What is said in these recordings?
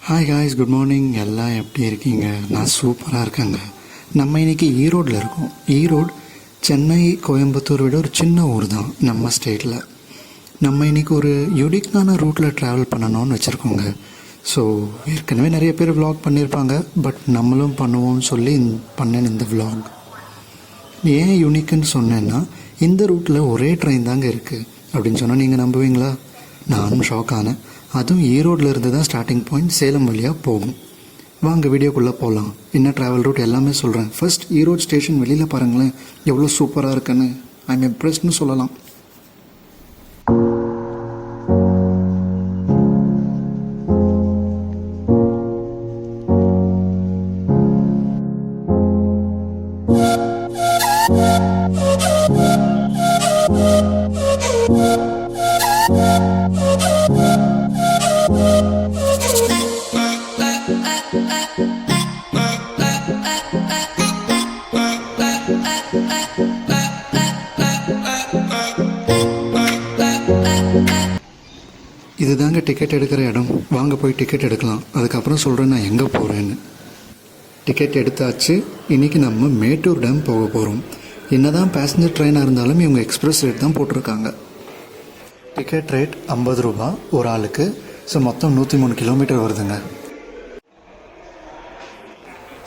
Hi guys, good morning. எல்லாம் எப்படி இருக்கீங்க? நான் சூப்பராக இருக்கேங்க. நம்ம இன்றைக்கி ஈரோடில் இருக்கோம். ஈரோடு சென்னை, கோயம்புத்தூர் விட ஒரு சின்ன ஊர் தான் நம்ம ஸ்டேட்டில். நம்ம இன்றைக்கி ஒரு யூனிக்கான ரூட்டில் ட்ராவல் பண்ணணும்னு வச்சுருக்கோங்க. ஸோ ஏற்கனவே நிறைய பேர் விலாக் பண்ணியிருப்பாங்க, பட் நம்மளும் பண்ணுவோம்னு சொல்லி பண்ணேன் இந்த விலாக். ஏன் யூனிக்குன்னு சொன்னேன்னா, இந்த ரூட்டில் ஒரே ட்ரெயின் தாங்க இருக்குது அப்படின்னு சொன்னால் நீங்கள் நம்புவீங்களா? நானும் ஷாக் ஆனேன். அதுவும் ஈரோடில் இருந்து தான் ஸ்டார்டிங் பாயிண்ட், சேலம் வழியாக போகும். வாங்க வீடியோக்குள்ளே போகலாம். என்ன ட்ராவல் ரூட் எல்லாமே சொல்கிறேன். ஃபர்ஸ்ட் ஈரோடு ஸ்டேஷன் வெளியில் பாருங்களேன், எவ்வளோ சூப்பராக இருக்குன்னு. ஐ எம் இம்ப்ரெஸ்ட்னு சொல்லலாம். இதுதாங்க டிக்கெட் எடுக்கிற இடம். வாங்க போய் டிக்கெட் எடுக்கலாம். அதுக்கப்புறம் சொல்கிறேன் நான் எங்கே போகிறேன்னு. டிக்கெட் எடுத்தாச்சு. இன்றைக்கி நம்ம மேட்டூர் டேம் போக போகிறோம். என்ன தான் பேசஞ்சர் ட்ரெயினாக இருந்தாலும் இவங்க எக்ஸ்பிரஸ் ரேட் தான் போட்டிருக்காங்க. டிக்கெட் ரேட் 50 ரூபா ஒரு ஆளுக்கு. ஸோ மொத்தம் 103 கிலோமீட்டர் வருதுங்க.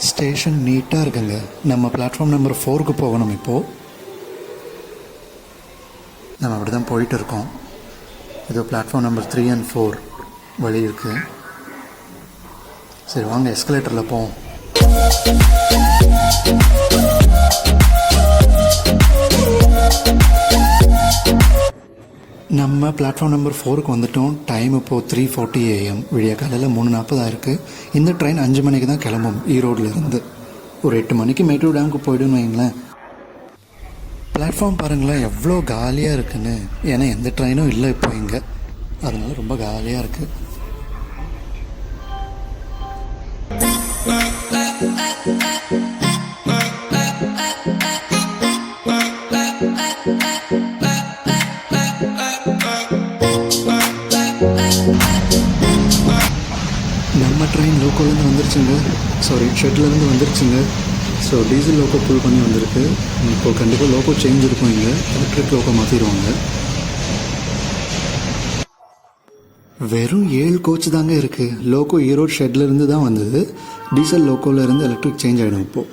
ஸ்டேஷன் நீட்டாக இருக்குங்க. நம்ம பிளாட்ஃபார்ம் நம்பர் 4க்கு போகணும். இப்போது நம்ம அப்படி தான் போயிட்டு இருக்கோம். இது பிளாட்ஃபார்ம் நம்பர் 3 and 4 வழி இருக்குது. சரி வாங்க எஸ்கலேட்டரில் போவோம். நம்ம பிளாட்ஃபார்ம் நம்பர் 4க்கு வந்துட்டோம். டைம் இப்போது 3:40 AM. விடிய காலையில் 3:40 ஆயிருக்கு. இந்த ட்ரெயின் 5 மணிக்கு தான் கிளம்பும் ஈரோடுலேருந்து. ஒரு 8 மணிக்கு மேட்டூர் டேமுக்கு போய்டுன்னு வைங்களேன். பிளாட்ஃபார்ம் பாருங்களேன் எவ்வளோ காலியாக இருக்குன்னு. ஏன்னா எந்த ட்ரெயினும் இல்லை இப்போ இங்கே, அதனால ரொம்ப காலியாக இருக்குது. நம்ம ட்ரெயின் லோக்கோலேருந்து வந்துருச்சுங்க. ஷெட்லேருந்து வந்துருச்சுங்க. ஸோ டீசல் லோக்கோ புல் பண்ணி வந்திருக்கு. இப்போது கண்டிப்பாக லோக்கோ சேஞ்ச் இருக்கும். இங்கே எலக்ட்ரிக் லோக்கோ மாற்றிடுவாங்க. வெறும் 7 கோச் தாங்க இருக்குது. லோக்கோ ஈரோடு ஷெட்லேருந்து தான் வந்தது. டீசல் லோக்கோலேருந்து எலக்ட்ரிக் சேஞ்ச் ஆகிடும். இப்போது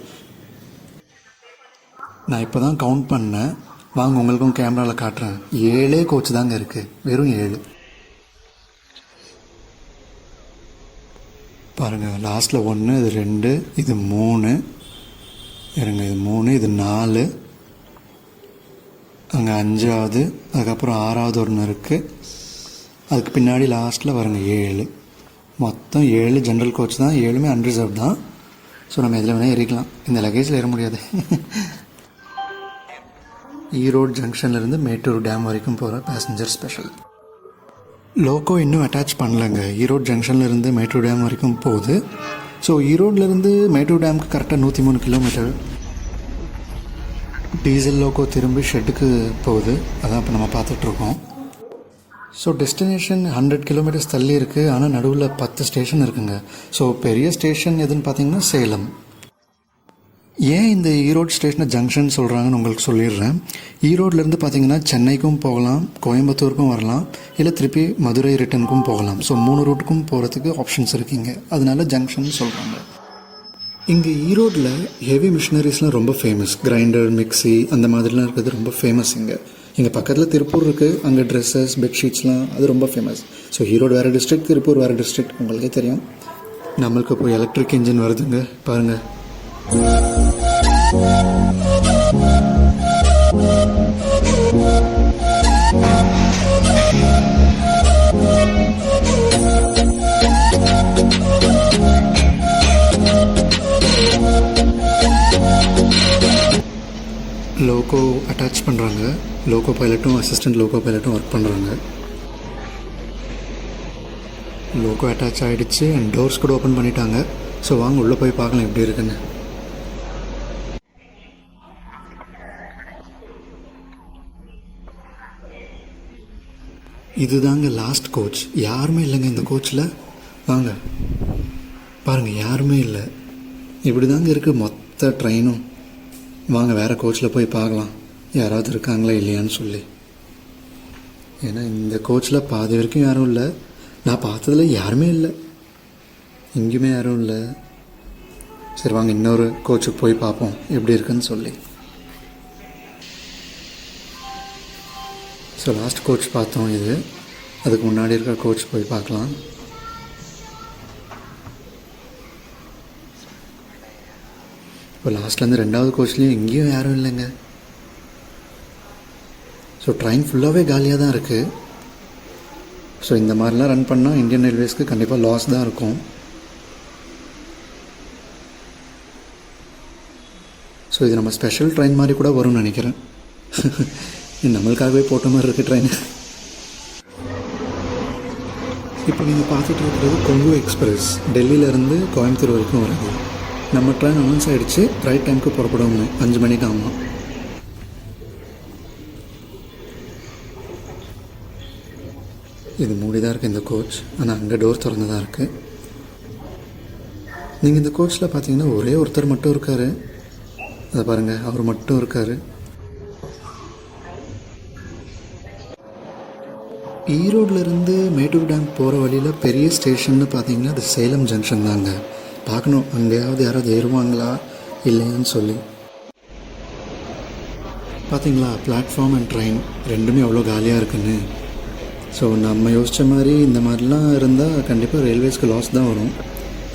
நான் இப்போ தான் கவுண்ட் பண்ணேன். வாங்க உங்களுக்கும் கேமராவில் காட்டுறேன். 7 கோச் தாங்க இருக்குது. வெறும் 7. பாருங்கள், லாஸ்ட்டில் 1, இது 2, இது 3, இருங்க இது 3, இது 4, அங்கே 5வது, அதுக்கப்புறம் 6வது ஒன்று இருக்குது. அதுக்கு பின்னாடி லாஸ்ட்டில் பாருங்க 7. மொத்தம் 7 ஜென்ரல் கோச் தான். 7மே அன்ரிசர்வ் தான். ஸோ நம்ம இதில் வேணால் ஏறிக்கலாம். இந்த லக்கேஜில் ஏற முடியாது. ஈரோடு ஜங்ஷன்லேருந்து மேட்டூர் டேம் வரைக்கும் போகிற பேசஞ்சர் ஸ்பெஷல். லோக்கோ இன்னும் அட்டாச் பண்ணலைங்க. ஈரோடு ஜங்ஷன்லேருந்து மேட்டூர் டேம் வரைக்கும் போகுது. ஸோ ஈரோட்லேருந்து மேட்டூர் டேமுக்கு கரெக்டாக 103 கிலோமீட்டர். டீசல் லோக்கோ திரும்பி ஷெட்டுக்கு போகுது. அதான் இப்போ நம்ம பார்த்துட்ருக்கோம். ஸோ டெஸ்டினேஷன் 100 கிலோமீட்டர்ஸ் தள்ளி இருக்குது. ஆனால் நடுவில் 10 ஸ்டேஷன் இருக்குங்க. ஸோ பெரிய ஸ்டேஷன் எதுன்னு பார்த்தீங்கன்னா சேலம். ஏன் இந்த ஈரோடு ஸ்டேஷனை ஜங்ஷன் சொல்கிறாங்கன்னு உங்களுக்கு சொல்லிடுறேன். ஈரோட்லேருந்து பார்த்தீங்கன்னா சென்னைக்கும் போகலாம், கோயம்புத்தூருக்கும் வரலாம், இல்லை திருப்பி மதுரை ரிட்டனுக்கும் போகலாம். ஸோ 3 ரூட்டுக்கும் போகிறதுக்கு ஆப்ஷன்ஸ் இருக்குங்க. அதனால ஜங்ஷன் சொல்கிறாங்க. இங்கே ஈரோடில் ஹெவி மிஷினரிஸ்லாம் ரொம்ப ஃபேமஸ். கிரைண்டர், மிக்சி அந்த மாதிரிலாம் இருக்கிறது ரொம்ப ஃபேமஸ். இங்கே பக்கத்தில் திருப்பூர் இருக்குது. அங்கே ட்ரெஸ்ஸஸ், பெட்ஷீட்ஸ்லாம் அது ரொம்ப ஃபேமஸ். ஸோ ஈரோடு வேறு டிஸ்ட்ரிக்ட், திருப்பூர் வேறு டிஸ்ட்ரிக்ட், உங்களுக்கே தெரியும். நம்மளுக்கு இப்போ எலக்ட்ரிக் இன்ஜின் வருதுங்க பாருங்கள். லோக்கோ அட்டாச் பண்ணுறாங்க. லோக்கோ பைலட்டும் அசிஸ்டன்ட் லோக்கோ பைலட்டும் ஒர்க் பண்ணுறாங்க. லோக்கோ அட்டாச் ஆகிடுச்சு அண்ட் டோர்ஸ் கூட ஓப்பன் பண்ணிட்டாங்க. ஸோ வாங்க உள்ளே போய் பார்க்கலாம் எப்படி இருக்குன்னு. இதுதாங்க லாஸ்ட் கோச். யாருமே இல்லைங்க இந்த கோச்சில். வாங்க பாருங்கள், யாருமே இல்லை. இப்படி தாங்க இருக்குது மொத்த ட்ரெயினும். வாங்க வேறு கோச்சில் போய் பார்க்கலாம் யாராவது இருக்காங்களா இல்லையான்னு சொல்லி. ஏன்னா இந்த கோச்சில் பாதி வரைக்கும் யாரும் இல்லை. நான் பார்த்ததில் யாருமே இல்லை, எங்கேயுமே யாரும் இல்லை. சரி வாங்க இன்னொரு கோச்சுக்கு போய் பார்ப்போம் எப்படி இருக்குன்னு சொல்லி. ஸோ லாஸ்ட் கோச் பார்த்தோம் இது. அதுக்கு முன்னாடி இருக்கிற கோச் போய் பார்க்கலாம். இப்போ லாஸ்ட்லேருந்து 2வது கோச்லேயும் எங்கேயும் யாரும் இல்லைங்க. ஸோ ட்ரெயின் ஃபுல்லாகவே காலியாக தான் இருக்குது. ஸோ இந்த மாதிரிலாம் ரன் பண்ணால் இந்தியன் ரயில்வேஸ்க்கு கண்டிப்பாக லாஸ் தான் இருக்கும். ஸோ இது நம்ம ஸ்பெஷல் ட்ரெயின் மாதிரி கூட வரும்னு நினைக்கிறேன். நம்மளுக்காகவே போட்ட மாதிரி இருக்குது ட்ரெயின். இப்போ நீங்கள் பார்த்துட்டு இருக்கிறது கொங்கு எக்ஸ்பிரஸ். டெல்லியிலேருந்து கோயம்புத்தூர் வரைக்கும் வருது. நம்ம ட்ரெயின் அனௌன்ஸ் ஆகிடுச்சு, ரைட் டைமுக்கு புறப்படுவோங்க, 5 மணிக்கு. ஆமாம், இது மூடி தான் இருக்குது இந்த கோச். ஆனால் அங்கே டோர் திறந்து தான் இருக்குது. நீங்கள் இந்த கோச்சில் பார்த்தீங்கன்னா ஒரே ஒருத்தர் மட்டும் இருக்கார். அதை பாருங்கள், அவர் மட்டும் இருக்கார். ஈரோட்லேருந்து மேட்டூர் டேம் போகிற வழியில் பெரிய ஸ்டேஷன்னு பார்த்தீங்கன்னா அது சேலம் ஜங்ஷன் தாங்க. பார்க்கணும் அங்கேயாவது யாராவது ஏறுவாங்களா இல்லையான்னு சொல்லி. பார்த்தீங்களா பிளாட்ஃபார்ம் அண்ட் ட்ரெயின் ரெண்டுமே அவ்வளோ காலியாக இருக்குன்னு. ஸோ நம்ம யோசித்த மாதிரி இந்த மாதிரிலாம் இருந்தால் கண்டிப்பாக ரயில்வேஸ்க்கு லாஸ் தான் வரும்.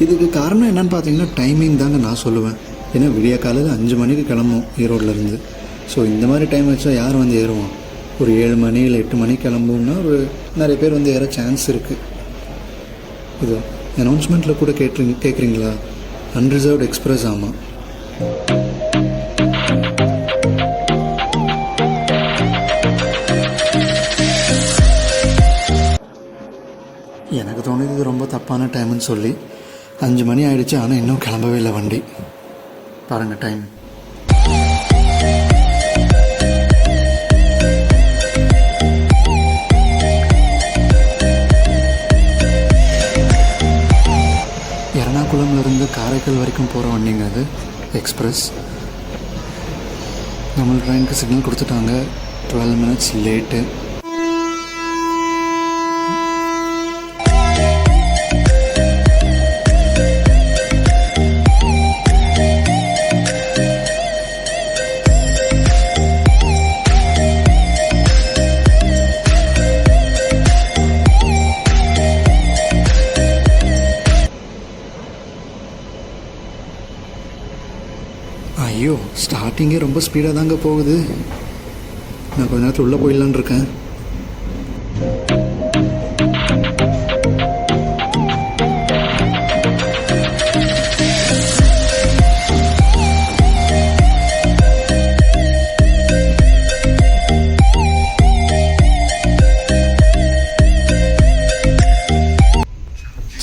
இதுக்கு காரணம் என்னென்னு பார்த்தீங்கன்னா டைமிங் தாங்க நான் சொல்லுவேன். ஏன்னா விடிய காலையில் 5 மணிக்கு கிளம்பும் ஈரோட்லேருந்து. ஸோ இந்த மாதிரி டைம் வச்சா யார் வந்து ஏறுவான்? ஒரு 7 மணி இல்லை 8 மணிக்கு கிளம்பும்னா நிறைய பேர் வந்து ஏற சான்ஸ் இருக்குது. இது அனௌன்ஸ்மெண்ட்டில் கூட கேட்குறீங்களா? Unreserved express. ஆமாம், எனக்கு தோணுது இது ரொம்ப தப்பான டைம்னு சொல்லி. 5 மணி ஆகிடுச்சு, ஆனால் இன்னும் கிளம்பவே இல்லை வண்டி. பாருங்கள் டைம். எர்ணாகுளம்லேருந்து காரைக்கால் வரைக்கும் போகிற வண்டிங்க அது எக்ஸ்பிரஸ். நம்ம ட்ரெயினுக்கு சிக்னல் கொடுத்துட்டாங்க, 12 மினிட்ஸ் லேட்டு. ஐயோ, ஸ்டார்டிங்கே ரொம்ப ஸ்பீடாக தாங்க போகுது. நான் கொஞ்ச நேரத்தில் உள்ளே போயிடலான் இருக்கேன்.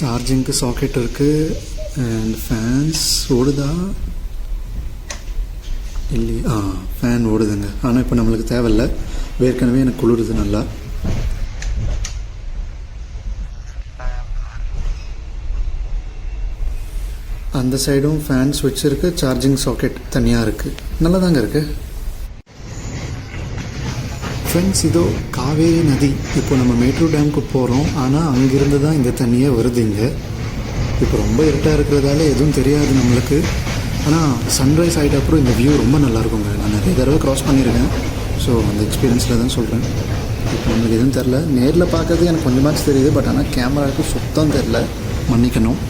சார்ஜிங்க்கு சாக்கெட் இருக்குது. அண்ட் ஃபேன்ஸ் ஓடுதா இல்லையா? ஃபேன் ஓடுதுங்க. ஆனால் இப்போ நம்மளுக்கு தேவையில்லை, ஏற்கனவே எனக்கு குளிருது நல்லா. அந்த சைடும் ஃபேன் ஸ்விட்ச் இருக்குது, சார்ஜிங் சாக்கெட் தனியாக இருக்குது. நல்லா தாங்க இருக்குது. ஃப்ரெண்ட்ஸ், இதோ காவேரி நதி. இப்போ நம்ம மேட்டூர் டேமுக்கு போகிறோம். ஆனால் அங்கேருந்து தான் இந்த தண்ணியே வருது இங்கே. இப்போ ரொம்ப இருட்டாக இருக்கிறதால எதுவும் தெரியாது நம்மளுக்கு. ஆனால் சன்ரைஸ் ஆகிட்ட அப்புறம் இந்த வியூ ரொம்ப நல்லாயிருக்குங்க. நான் நிறைய தடவை க்ராஸ் பண்ணியிருக்கேன். ஸோ அந்த எக்ஸ்பீரியன்ஸில் தான் சொல்கிறேன். இப்போ நம்மளுக்கு எதுவும் தெரில. நேரில் பார்க்கறது எனக்கு கொஞ்சமாச்சும் தெரியுது, பட் ஆனால் கேமராவுக்கு சுத்தம் தெரில, மன்னிக்கணும்.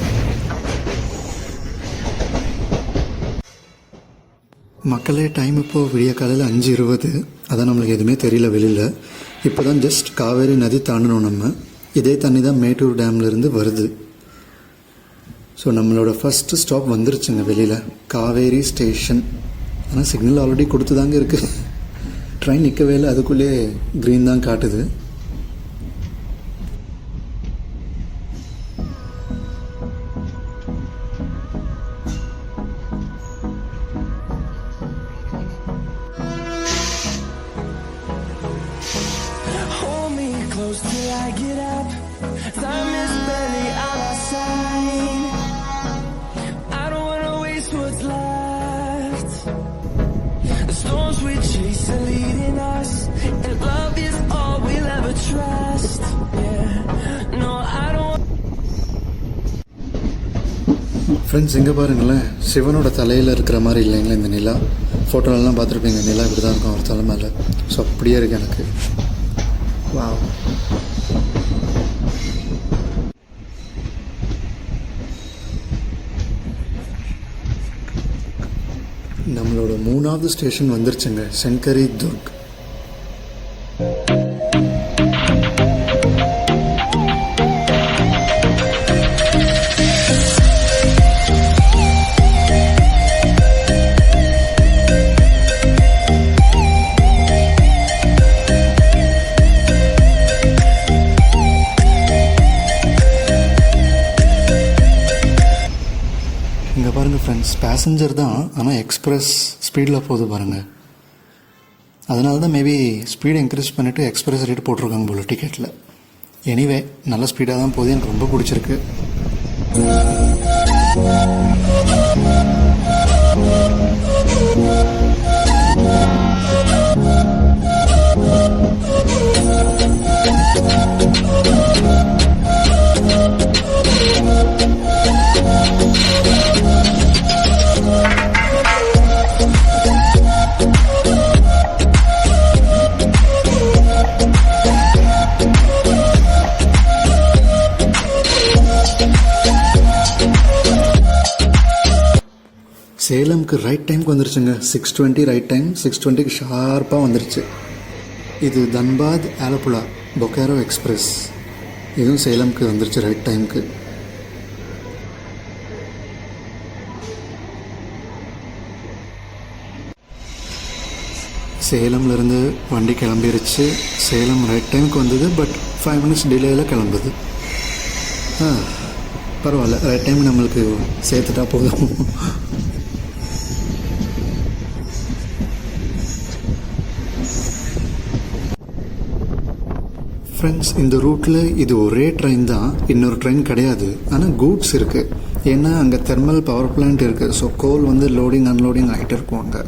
மக்களே, டைம் இப்போது விடிய காலையில் 5:20. அதான் நம்மளுக்கு எதுவுமே தெரியல வெளியில். இப்போ தான் ஜஸ்ட் காவேரி நதி தாண்டணும் நம்ம. இதே தண்ணி தான் மேட்டூர் டேம்லேருந்து வருது. ஸோ நம்மளோட ஃபஸ்ட்டு ஸ்டாப் வந்துருச்சுங்க வெளியில், காவேரி ஸ்டேஷன். ஆனால் சிக்னல் ஆல்ரெடி கொடுத்து தாங்க இருக்குது. ட்ரெயின் நிற்கவே இல்லை, அதுக்குள்ளே க்ரீன் தான் காட்டுது. Hold me close till I get up. Time is barely on our side. Friends இங்கே பாருங்களேன், சிவனோட தலையில் இருக்கிற மாதிரி இல்லைங்களா இந்த நிலா. ஃபோட்டோலலாம் பார்த்துருப்பீங்க, நிலா இப்படி தான் இருக்கும் அவர் தலை மேலே. ஸோ அப்படியே இருக்குது எனக்கு. வாவ். நம்மளோட 3வது ஸ்டேஷன் வந்துருச்சுங்க, சென்கரி துர்க். இங்கே பாருங்கள் ஃப்ரெண்ட்ஸ், பேசஞ்சர் தான், ஆனால் எக்ஸ்பிரஸ் ஸ்பீடில் போகுது பாருங்கள். அதனால தான் மேபி ஸ்பீடு இன்க்ரீஸ் பண்ணிவிட்டு எக்ஸ்பிரஸ் ரேட் போட்டிருக்காங்க போல டிக்கெட்டில். எனிவே நல்ல ஸ்பீடாக தான் போகுது, எனக்கு ரொம்ப பிடிச்சிருக்கு. சேலம்க்கு ரைட் டைமுக்கு வந்துருச்சுங்க. 6:20 ரைட் டைம். 6:20க்கு ஷார்ப்பாக வந்துருச்சு. இது தன்பாத் ஆலப்புழா பொக்காரோ எக்ஸ்பிரஸ். இதுவும் சேலம்க்கு வந்துருச்சு ரைட் டைமுக்கு. சேலம்லேருந்து வண்டி கிளம்பிருச்சு. சேலம் ரைட் டைமுக்கு வந்தது, பட் 5 மினிட்ஸ் டிலேயில் கிளம்புது. பரவாயில்ல, ரைட் டைம் நம்மளுக்கு சேர்த்துட்டா போதும். ஃப்ரெண்ட்ஸ், இந்த ரூட்டில் இது ஒரே ட்ரெயின் தான், இன்னொரு ட்ரெயின் கிடையாது. ஆனால் கூட்ஸ் இருக்குது. ஏன்னா அங்கே தெர்மல் பவர் பிளான்ட் இருக்குது. ஸோ கோல் வந்து லோடிங் அன்லோடிங் ஆகிட்டு இருக்கும் அங்கே.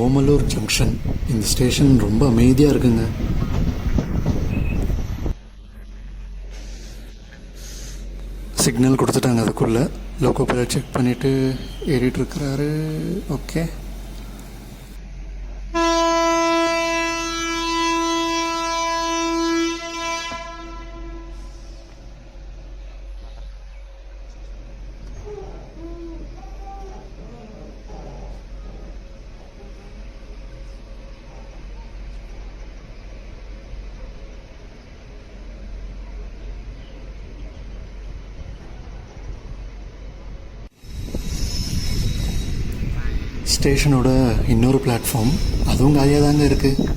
ஓமலூர் ஜங்ஷன். இந்த ஸ்டேஷன் ரொம்ப அமைதியாக இருக்குங்க. சிக்னல் கொடுத்துட்டாங்க, அதுக்குள்ளே லோக்கோ பைலட் செக் பண்ணிவிட்டு ஏறிட்டுருக்கிறாரு. ஓகே. ஸ்டேஷனோட இன்னொரு பிளாட்ஃபார்ம், அதுவும் காலியாக தாங்க இருக்குது.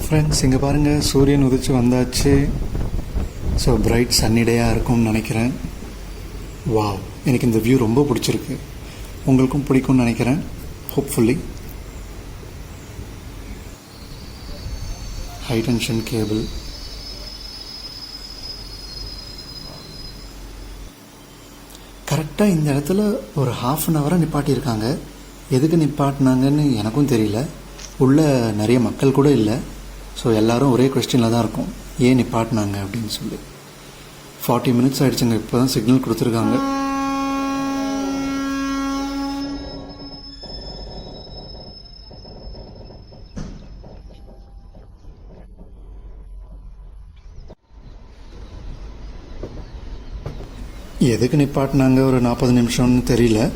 ஃப்ரெண்ட்ஸ், இங்கே பாருங்கள், சூரியன் உதிச்சு வந்தாச்சு. ஸோ பிரைட் சன்னி டேயாக இருக்கும்னு நினைக்கிறேன். வாவ், எனக்கு இந்த வியூ ரொம்ப பிடிச்சிருக்கு. உங்களுக்கும் பிடிக்கும்னு நினைக்கிறேன், ஹோப்ஃபுல்லி. High tension cable. கரெக்டாக இந்த இடத்துல ஒரு ½ நிப்பாட்டியிருக்காங்க. எதுக்கு நிப்பாட்டினாங்கன்னு எனக்கும் தெரியல. உள்ளே நிறைய மக்கள் கூட இல்லை. ஸோ எல்லோரும் ஒரே கொஸ்டினில் தான் இருக்கும், ஏன் நிப்பாட்டினாங்க அப்படின்னு சொல்லி. 40 மினிட்ஸ் ஆகிடுச்சுங்க, இப்போ தான் சிக்னல் கொடுத்துருக்காங்க. எதுக்கு நிப்பாட்டினாங்க ஒரு 40 நிமிஷம்னு தெரியல.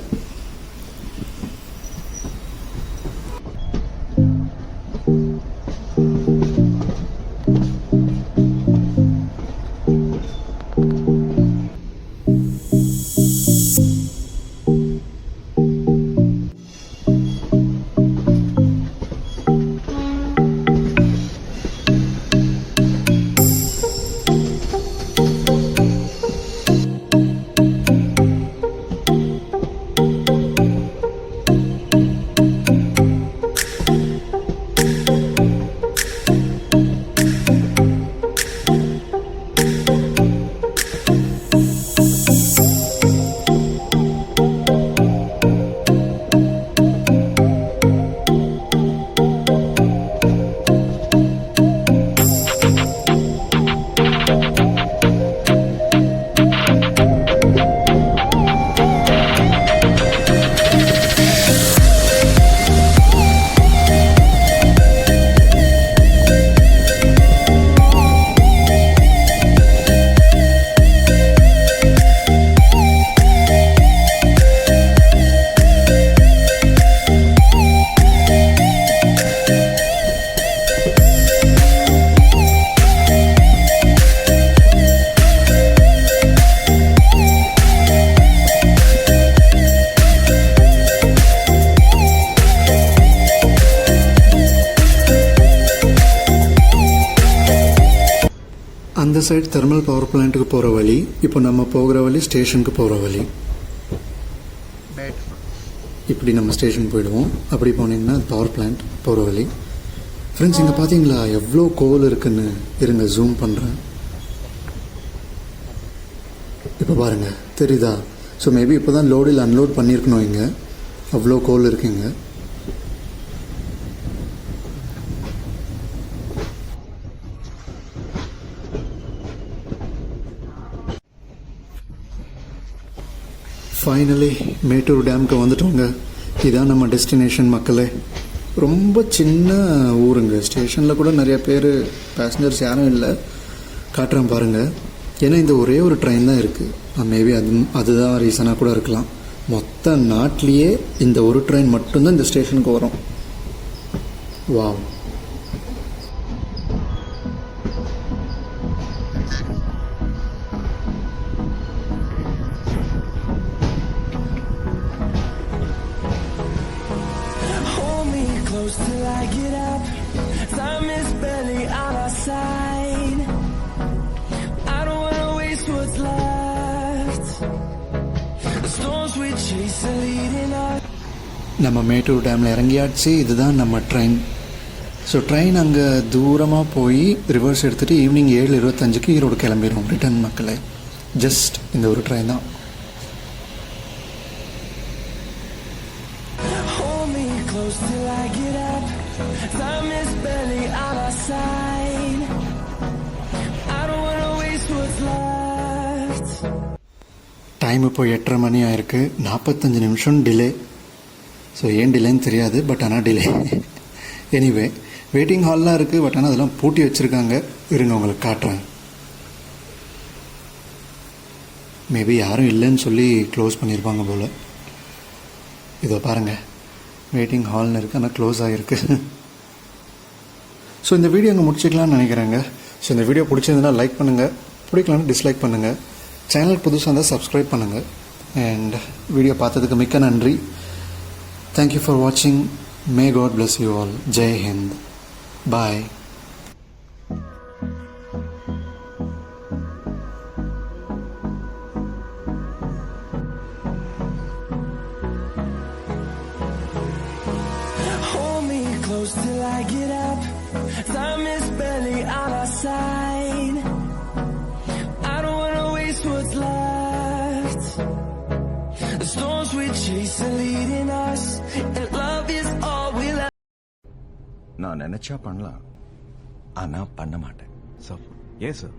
அந்த சைடு தெர்மல் பவர் பிளான்ட்டுக்கு போகிற வழி, இப்போ நம்ம போகிற வழி ஸ்டேஷனுக்கு போகிற வழி. இப்படி நம்ம ஸ்டேஷன் போயிடுவோம். அப்படி போனீங்கன்னா பவர் பிளான்ட் போகிற வழி. ஃப்ரெண்ட்ஸ், இங்கே பார்த்தீங்களா எவ்வளோ கோல் இருக்குன்னு? இருங்க ஜூம் பண்ணுறேன். இப்போ பாருங்கள், தெரியுதா? ஸோ மேபி இப்போ தான் லோடில் அன்லோட் பண்ணியிருக்கணும். இங்கே அவ்வளோ கோல் இருக்குங்க. ஃபைனலி மேட்டூர் டேமுக்கு வந்துட்டோங்க. இதான் நம்ம டெஸ்டினேஷன் மக்களே. ரொம்ப சின்ன ஊருங்க. ஸ்டேஷனில் கூட நிறைய பேர் பேசஞ்சர்ஸ் யாரும் இல்லை. காட்டுறேன் பாருங்கள். ஏன்னா இந்த ஒரே ஒரு ட்ரெயின் தான் இருக்குது. மேபி அதுதான் ரீசனாக கூட இருக்கலாம். மொத்த நாட்டிலேயே இந்த ஒரு ட்ரெயின் மட்டும்தான் இந்த ஸ்டேஷனுக்கு வரும். Wow. Close till I get up. Time is barely on our side. I don't wanna waste what's left. The storms we chase are leading us. நம்ம மேட்டூர் டேமில் இறங்கியாச்சு. இதுதான் நம்ம ட்ரெயின். ஸோ ட்ரெயின் அங்கே தூரமாக போய் ரிவர்ஸ் எடுத்துகிட்டு ஈவினிங் 7:25 ஈரோடு கிளம்பிடும் ரிட்டர்ன் மக்களே. Just இந்த ஒரு ட்ரெயின் தான். Close till I get up. Time is barely on our side. I don't wanna waste what's left. Time இப்போ 8:30 மணி ஆயிருக்கு. 45 நிமிஷம் டிலே. ஸோ ஏன் டிலேன்னு தெரியாது, பட் ஆனால் டிலே. எனிவே வெயிட்டிங் ஹால்லாம் இருக்குது. பட் ஆனால் அதெல்லாம் பூட்டி வச்சுருக்காங்க. இருங்க உங்களுக்கு காட்டுறேன். மேபி யாரும் இல்லைன்னு சொல்லி க்ளோஸ் பண்ணியிருப்பாங்க போல். இதோ பாருங்கள், வெயிட்டிங் ஹால்னு இருக்குது, ஆனால் க்ளோஸ் ஆகிருக்கு. ஸோ இந்த வீடியோ அங்கே முடிச்சிக்கலாம்னு நினைக்கிறேங்க. ஸோ இந்த வீடியோ பிடிச்சிருந்ததுன்னா லைக் பண்ணுங்கள், பிடிக்கலான்னு டிஸ்லைக் பண்ணுங்கள். சேனல் புதுசாக இருந்தால் சப்ஸ்கிரைப் பண்ணுங்கள். அண்ட் வீடியோ பார்த்ததுக்கு மிக்க நன்றி. தேங்க்யூ ஃபார் வாட்சிங். May God bless you all. Jai Hind. Bye. Close till I get up. Time is barely on our side. I don't wanna waste what's left. The storms we chase are leading us, and love is all we'll have. நான் நினைச்சா பண்ணலாம், ஆனா பண்ண மாட்டேன். Sir, ஏன் sir?